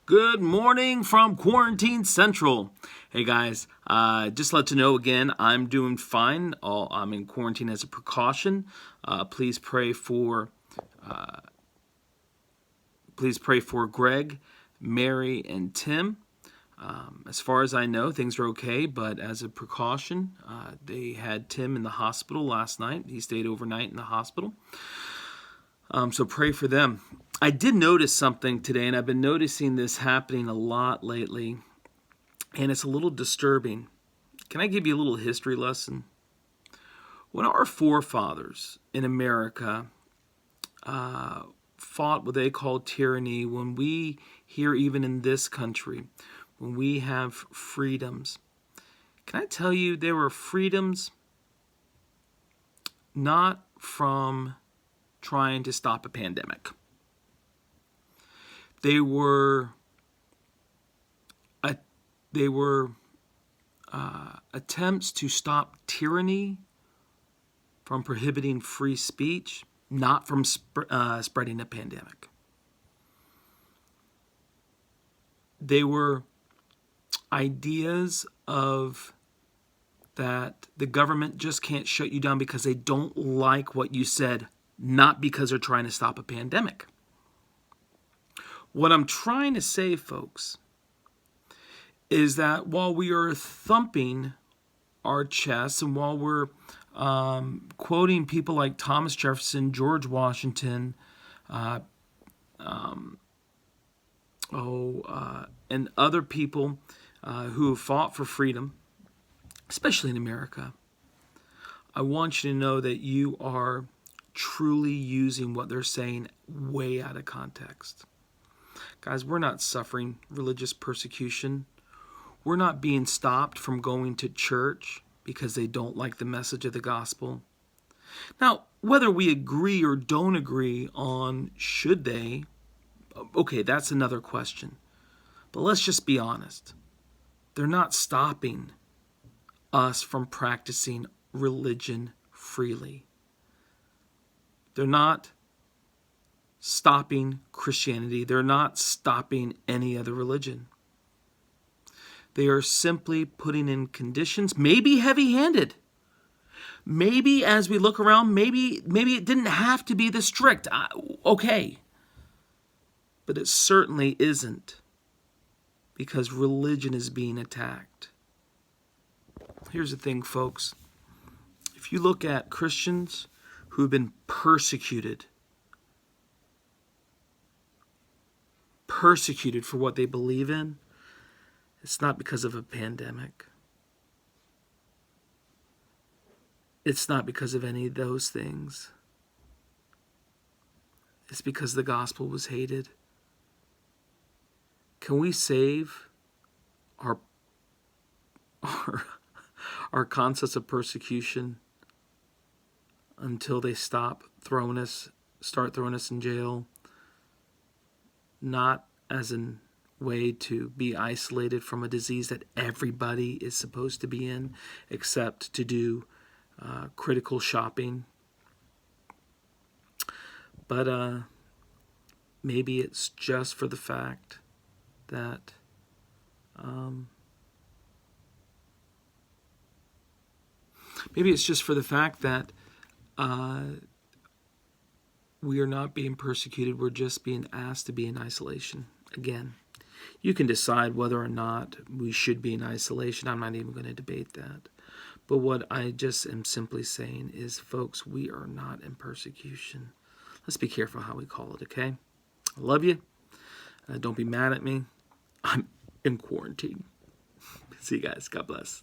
Good morning from Quarantine Central. Hey guys, just to let you know again, I'm doing fine. I'm in quarantine as a precaution. Please pray for Greg, Mary, and Tim. As far as I know, things are okay, but as a precaution, they had Tim in the hospital last night. He stayed overnight in the hospital. So pray for them. I did notice something today, and I've been noticing this happening a lot lately, and it's a little disturbing. Can I give you a little history lesson? When our forefathers in America fought what they called tyranny, when we here, even in this country, when we have freedoms, can I tell you there were freedoms not from trying to stop a pandemic. They were attempts to stop tyranny from prohibiting free speech, not from spreading a pandemic. They were ideas of that the government just can't shut you down because they don't like what you said, not because they're trying to stop a pandemic. What I'm trying to say, folks, is that while we are thumping our chests and while we're quoting people like Thomas Jefferson, George Washington, and other people who have fought for freedom, especially in America, I want you to know that you are truly using what they're saying way out of context. Guys, we're not suffering religious persecution. We're not being stopped from going to church because they don't like the message of the gospel. Now, whether we agree or don't agree on should they, okay, that's another question. But let's just be honest. They're not stopping us from practicing religion freely. They're not stopping Christianity. They're not stopping any other religion. They are simply putting in conditions, maybe heavy-handed. Maybe as we look around, maybe it didn't have to be this strict. Okay. But it certainly isn't, because religion is being attacked. Here's the thing, folks. If you look at Christians who have been persecuted for what they believe in, it's not because of a pandemic. It's not because of any of those things. It's because the gospel was hated. Can we save our concepts of persecution until they start throwing us in jail? Not as a way to be isolated from a disease that everybody is supposed to be in, except to do critical shopping. But maybe it's just for the fact that we are not being persecuted. We're just being asked to be in isolation. Again, you can decide whether or not we should be in isolation. I'm not even going to debate that. But what I just am simply saying is, folks, we are not in persecution. Let's be careful how we call it, okay? I love you. Don't be mad at me. I'm in quarantine. See you guys. God bless.